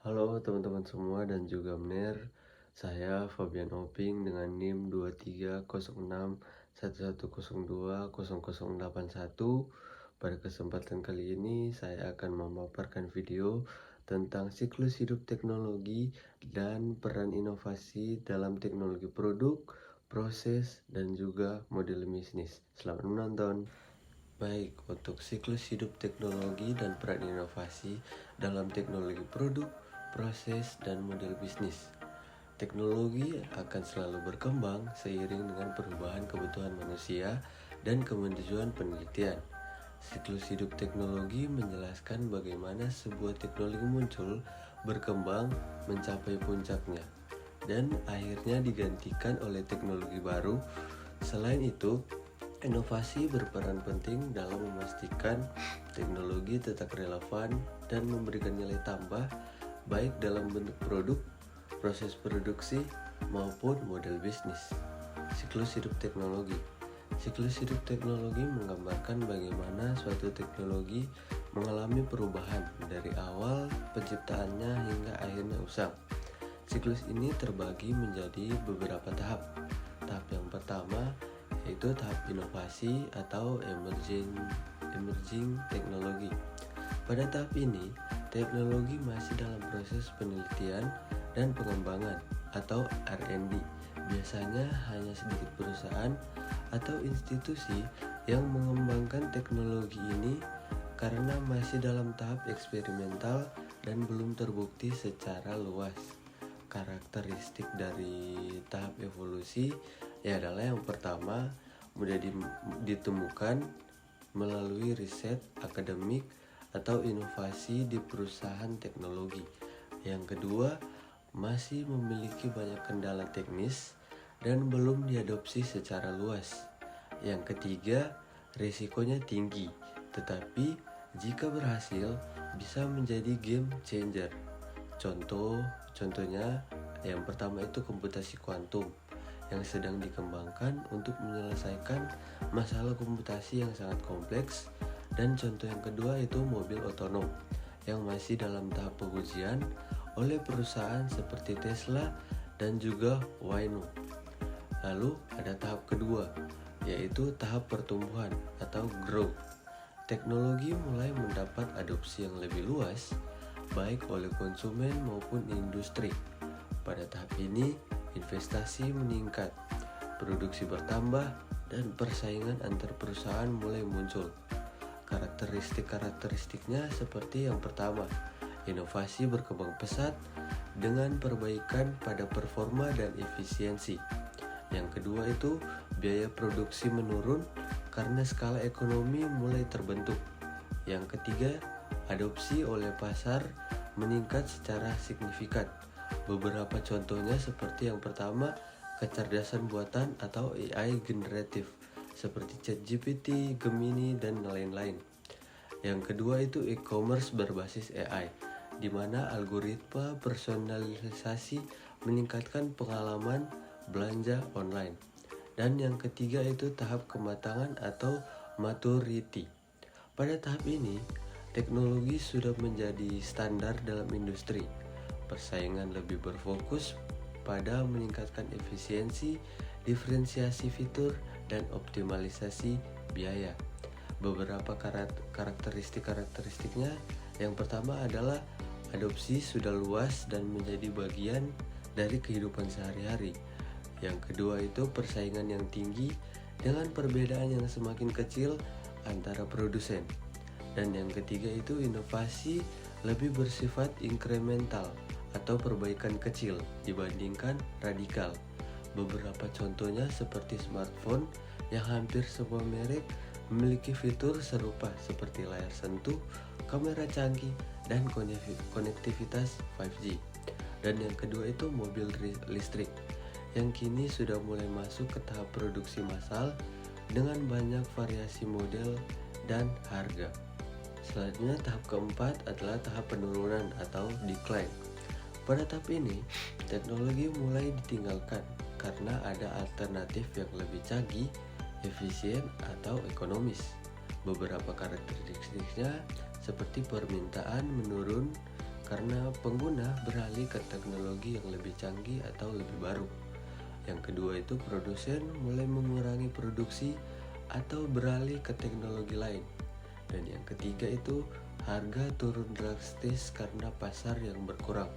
Halo teman-teman semua dan juga Mner. Saya Fabian Oping dengan NIM 230611020081. Pada kesempatan kali ini saya akan memaparkan video tentang siklus hidup teknologi dan peran inovasi dalam teknologi produk, proses, dan juga model bisnis. Selamat menonton. Baik, untuk siklus hidup teknologi dan peran inovasi dalam teknologi produk, proses, dan model bisnis. Teknologi akan selalu berkembang seiring dengan perubahan kebutuhan manusia dan kemajuan penelitian. Siklus hidup teknologi menjelaskan bagaimana sebuah teknologi muncul, berkembang, mencapai puncaknya, dan akhirnya digantikan oleh teknologi baru. Selain itu, inovasi berperan penting dalam memastikan teknologi tetap relevan dan memberikan nilai tambah baik dalam bentuk produk, proses produksi, maupun model bisnis. Siklus hidup teknologi. Siklus hidup teknologi menggambarkan bagaimana suatu teknologi mengalami perubahan dari awal penciptaannya hingga akhirnya usang. Siklus ini terbagi menjadi beberapa tahap. Tahap yang pertama yaitu tahap inovasi atau emerging teknologi. Pada tahap ini, teknologi masih dalam proses penelitian dan pengembangan atau R&D. Biasanya hanya sedikit perusahaan atau institusi yang mengembangkan teknologi ini karena masih dalam tahap eksperimental dan belum terbukti secara luas. Karakteristik dari tahap evolusi adalah yang pertama, mudah ditemukan melalui riset akademik atau inovasi di perusahaan teknologi. Yang kedua, masih memiliki banyak kendala teknis dan belum diadopsi secara luas. Yang ketiga, risikonya tinggi, tetapi jika berhasil bisa menjadi game changer. Contohnya yang pertama itu komputasi kuantum yang sedang dikembangkan untuk menyelesaikan masalah komputasi yang sangat kompleks. Dan contoh yang kedua itu mobil otonom yang masih dalam tahap pengujian oleh perusahaan seperti Tesla dan juga Waymo. Lalu ada tahap kedua, yaitu tahap pertumbuhan atau growth. Teknologi mulai mendapat adopsi yang lebih luas, baik oleh konsumen maupun industri. Pada tahap ini, investasi meningkat, produksi bertambah, dan persaingan antar perusahaan mulai muncul. Karakteristiknya seperti yang pertama, inovasi berkembang pesat dengan perbaikan pada performa dan efisiensi. Yang kedua itu, biaya produksi menurun karena skala ekonomi mulai terbentuk. Yang ketiga, adopsi oleh pasar meningkat secara signifikan. Beberapa contohnya seperti yang pertama, kecerdasan buatan atau AI generatif seperti ChatGPT, Gemini, dan lain-lain. Yang kedua itu e-commerce berbasis AI, di mana algoritma personalisasi meningkatkan pengalaman belanja online. Dan yang ketiga itu tahap kematangan atau maturity. Pada tahap ini, teknologi sudah menjadi standar dalam industri. Persaingan lebih berfokus pada meningkatkan efisiensi, diferensiasi fitur, dan optimalisasi biaya. Beberapa karakteristiknya, yang pertama adalah adopsi sudah luas dan menjadi bagian dari kehidupan sehari-hari. Yang kedua itu persaingan yang tinggi dengan perbedaan yang semakin kecil antara produsen. Dan yang ketiga itu inovasi lebih bersifat incremental atau perbaikan kecil dibandingkan radikal. Beberapa contohnya seperti smartphone yang hampir semua merek memiliki fitur serupa seperti layar sentuh, kamera canggih, dan konektivitas 5G. Dan yang kedua itu mobil listrik yang kini sudah mulai masuk ke tahap produksi massal dengan banyak variasi model dan harga. Selanjutnya tahap keempat adalah tahap penurunan atau decline. Pada tahap ini, teknologi mulai ditinggalkan karena ada alternatif yang lebih canggih, efisien, atau ekonomis. Beberapa karakteristiknya seperti permintaan menurun karena pengguna beralih ke teknologi yang lebih canggih atau lebih baru. Yang kedua itu produsen mulai mengurangi produksi atau beralih ke teknologi lain. Dan yang ketiga itu harga turun drastis karena pasar yang berkurang.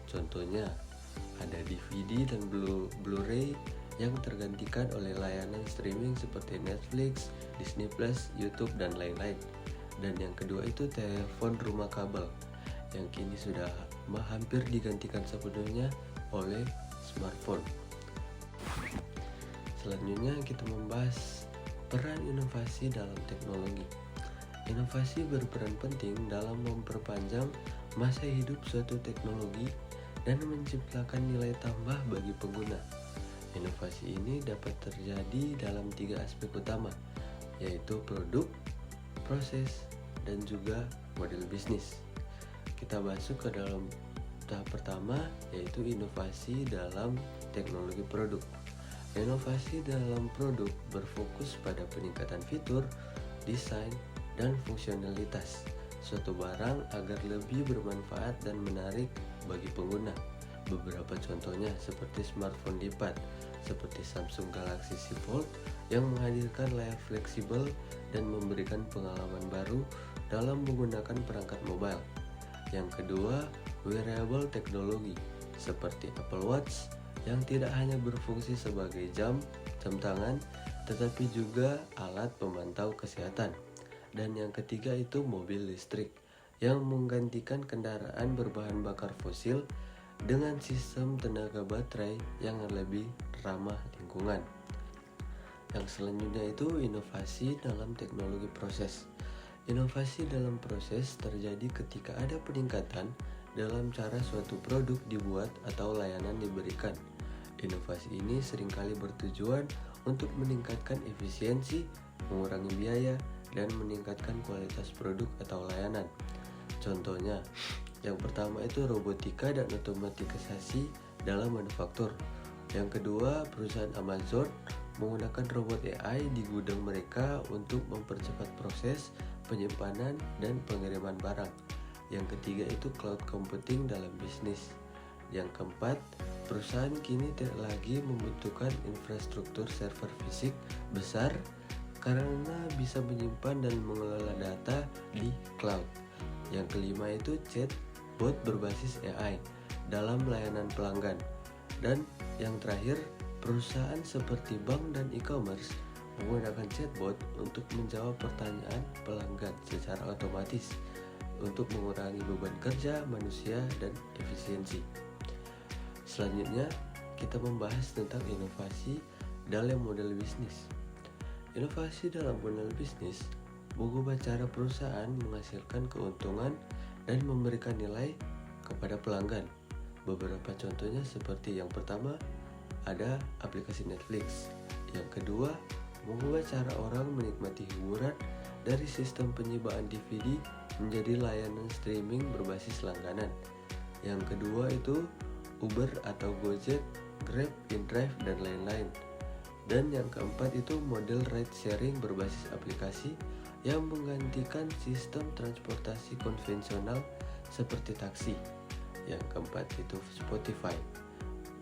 Contohnya ada DVD dan Blu-ray yang tergantikan oleh layanan streaming seperti Netflix, Disney Plus, YouTube, dan lain-lain. Dan yang kedua itu telepon rumah kabel yang kini sudah hampir digantikan sepenuhnya oleh smartphone. Selanjutnya kita membahas peran inovasi dalam teknologi. Inovasi berperan penting dalam memperpanjang masa hidup suatu teknologi dan menciptakan nilai tambah bagi pengguna. Inovasi ini dapat terjadi dalam 3 aspek utama, yaitu produk, proses, dan juga model bisnis. Kita masuk ke dalam tahap pertama, yaitu inovasi dalam teknologi produk. Inovasi dalam produk berfokus pada peningkatan fitur, desain, dan fungsionalitas suatu barang agar lebih bermanfaat dan menarik bagi pengguna. Beberapa contohnya seperti smartphone lipat, seperti Samsung Galaxy Z Fold yang menghadirkan layar fleksibel dan memberikan pengalaman baru dalam menggunakan perangkat mobile. Yang kedua, wearable teknologi seperti Apple Watch yang tidak hanya berfungsi sebagai jam tangan, tetapi juga alat pemantau kesehatan. Dan yang ketiga itu mobil listrik yang menggantikan kendaraan berbahan bakar fosil dengan sistem tenaga baterai yang lebih ramah lingkungan. Yang selanjutnya itu inovasi dalam teknologi proses. Inovasi dalam proses terjadi ketika ada peningkatan dalam cara suatu produk dibuat atau layanan diberikan. Inovasi ini seringkali bertujuan untuk meningkatkan efisiensi, mengurangi biaya, dan meningkatkan kualitas produk atau layanan. Contohnya, yang pertama itu robotika dan otomatisasi dalam manufaktur. Yang kedua, perusahaan Amazon menggunakan robot AI di gudang mereka untuk mempercepat proses penyimpanan dan pengiriman barang. Yang ketiga itu cloud computing dalam bisnis. Yang keempat, perusahaan kini tidak lagi membutuhkan infrastruktur server fisik besar karena bisa menyimpan dan mengelola data di cloud. Yang kelima itu chatbot berbasis AI dalam layanan pelanggan. Dan yang terakhir, perusahaan seperti bank dan e-commerce menggunakan chatbot untuk menjawab pertanyaan pelanggan secara otomatis untuk mengurangi beban kerja manusia dan efisiensi. Selanjutnya, kita membahas tentang inovasi dalam model bisnis. Inovasi dalam model bisnis mengubah cara perusahaan menghasilkan keuntungan dan memberikan nilai kepada pelanggan. Beberapa contohnya seperti yang pertama, ada aplikasi Netflix. Yang kedua, mengubah cara orang menikmati hiburan dari sistem penyewaan DVD menjadi layanan streaming berbasis langganan. Yang kedua itu Uber atau Gojek, Grab, InDrive, dan lain-lain. Dan yang keempat itu model ride sharing berbasis aplikasi yang menggantikan sistem transportasi konvensional seperti taksi. Yang keempat itu Spotify.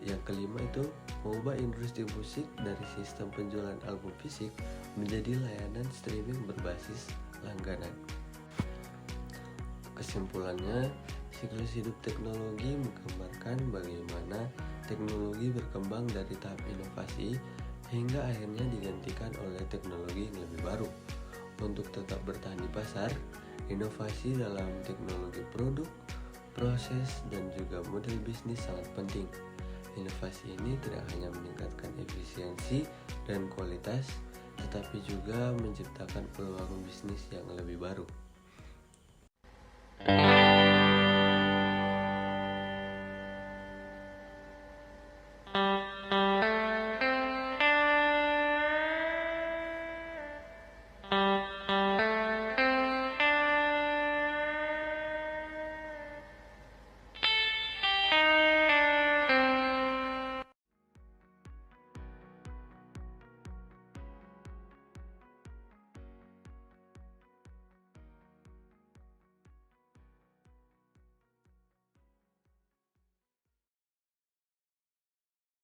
Yang kelima itu mengubah industri musik dari sistem penjualan album fisik menjadi layanan streaming berbasis langganan. Kesimpulannya, siklus hidup teknologi menggambarkan bagaimana teknologi berkembang dari tahap inovasi hingga akhirnya digantikan oleh teknologi yang lebih baru. Untuk tetap bertahan di pasar, inovasi dalam teknologi produk, proses, dan juga model bisnis sangat penting. Inovasi ini tidak hanya meningkatkan efisiensi dan kualitas, tetapi juga menciptakan peluang bisnis yang lebih baru.